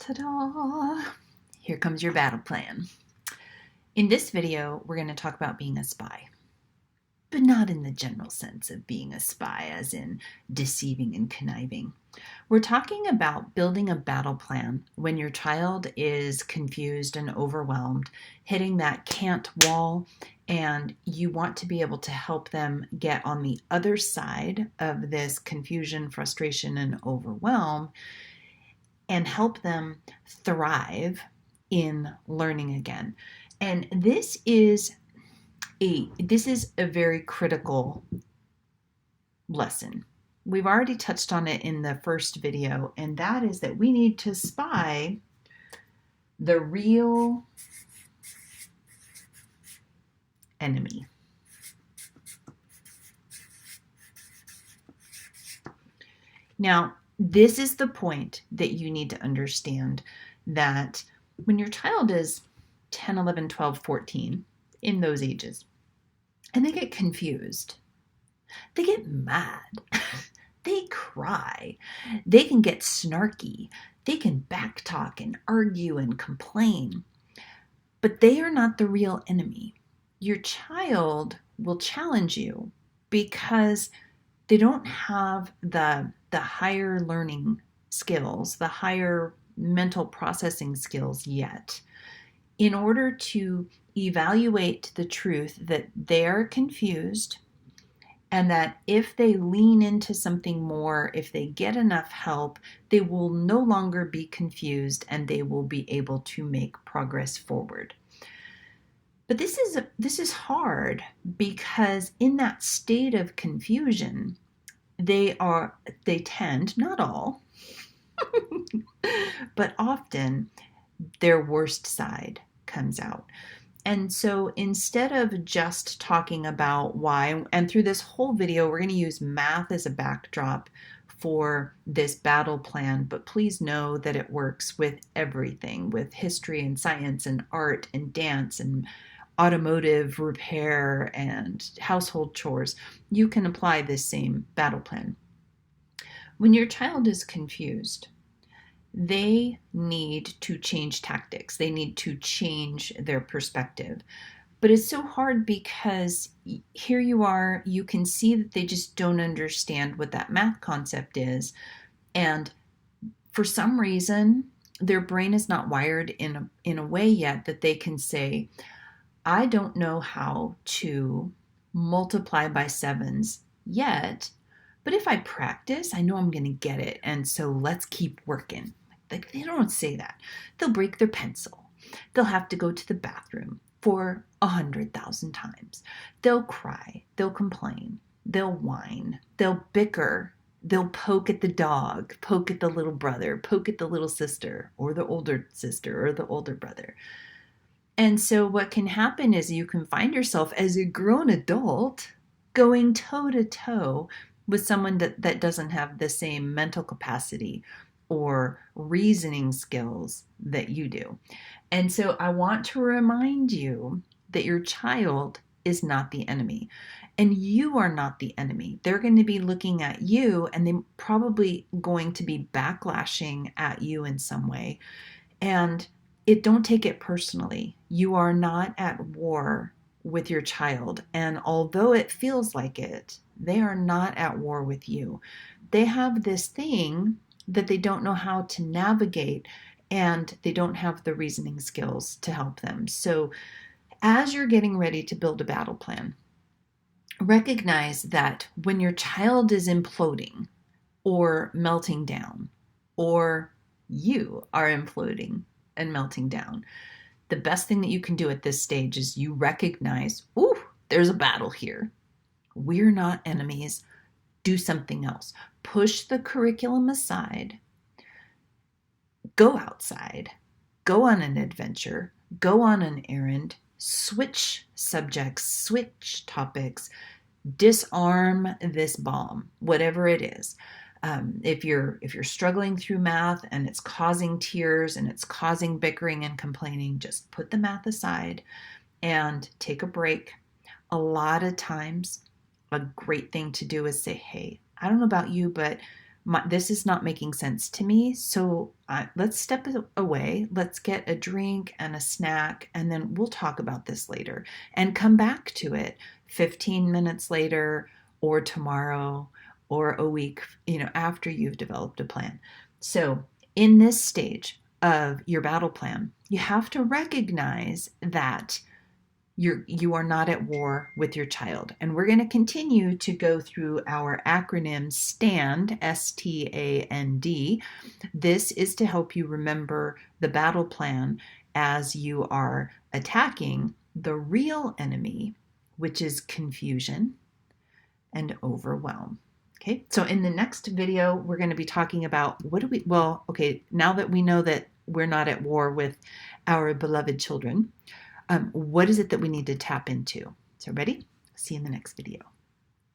Ta-da! Here comes your battle plan. In this video, we're going to talk about being a spy, but not in the general sense of being a spy, as in deceiving and conniving. We're talking about building a battle plan when your child is confused and overwhelmed, hitting that can't wall, and you want to be able to help them get on the other side of this confusion, frustration, and overwhelm, and help them thrive in learning again. And this is a very critical lesson. We've already touched on it in the first video, and that is that we need to spy the real enemy. Now, this is the point that you need to understand, that when your child is 10, 11, 12, 14, in those ages, and they get confused, they get mad, they cry, they can get snarky, they can backtalk and argue and complain, but they are not the real enemy. Your child will challenge you because they don't have the higher learning skills, the higher mental processing skills yet, in order to evaluate the truth that they're confused, and that if they lean into something more, if they get enough help, they will no longer be confused and they will be able to make progress forward. But this is hard, because in that state of confusion, they tend, not all, but often their worst side comes out. And so instead of just talking about why, and through this whole video, we're going to use math as a backdrop for this battle plan, but please know that it works with everything, with history and science and art and dance and automotive repair and household chores. You can apply this same battle plan. When your child is confused, they need to change tactics. They need to change their perspective. But it's so hard because here you are, you can see that they just don't understand what that math concept is. And for some reason, their brain is not wired in a way yet that they can say, I don't know how to multiply by sevens yet, but if I practice, I know I'm going to get it. And so let's keep working. Like, they don't say that. They'll break their pencil. They'll have to go to the bathroom for 100,000 times. They'll cry. They'll complain. They'll whine. They'll bicker. They'll poke at the dog, poke at the little brother, poke at the little sister, or the older sister, or the older brother. And so what can happen is you can find yourself as a grown adult going toe to toe with someone that doesn't have the same mental capacity or reasoning skills that you do. And so I want to remind you that your child is not the enemy, and you are not the enemy. They're going to be looking at you, and they're probably going to be backlashing at you in some way. And don't take it personally. You are not at war with your child. And although it feels like it, they are not at war with you. They have this thing that they don't know how to navigate, and they don't have the reasoning skills to help them. So as you're getting ready to build a battle plan, recognize that when your child is imploding or melting down, or you are imploding and melting down, the best thing that you can do at this stage is you recognize, ooh, there's a battle here. We're not enemies. Do something else. Push the curriculum aside. Go outside. Go on an adventure. Go on an errand. Switch subjects. Switch topics. Disarm this bomb, whatever it is. If you're struggling through math and it's causing tears and it's causing bickering and complaining, just put the math aside and take a break. A lot of times, a great thing to do is say, hey, I don't know about you, but This is not making sense to me. So let's step away. Let's get a drink and a snack, and then we'll talk about this later and come back to it 15 minutes later or tomorrow or a week, after you've developed a plan. So in this stage of your battle plan, you have to recognize that you are not at war with your child. And we're going to continue to go through our acronym STAND, STAND. This is to help you remember the battle plan as you are attacking the real enemy, which is confusion and overwhelm. Okay, so in the next video, we're going to be talking about now that we know that we're not at war with our beloved children, what is it that we need to tap into? So ready? See you in the next video.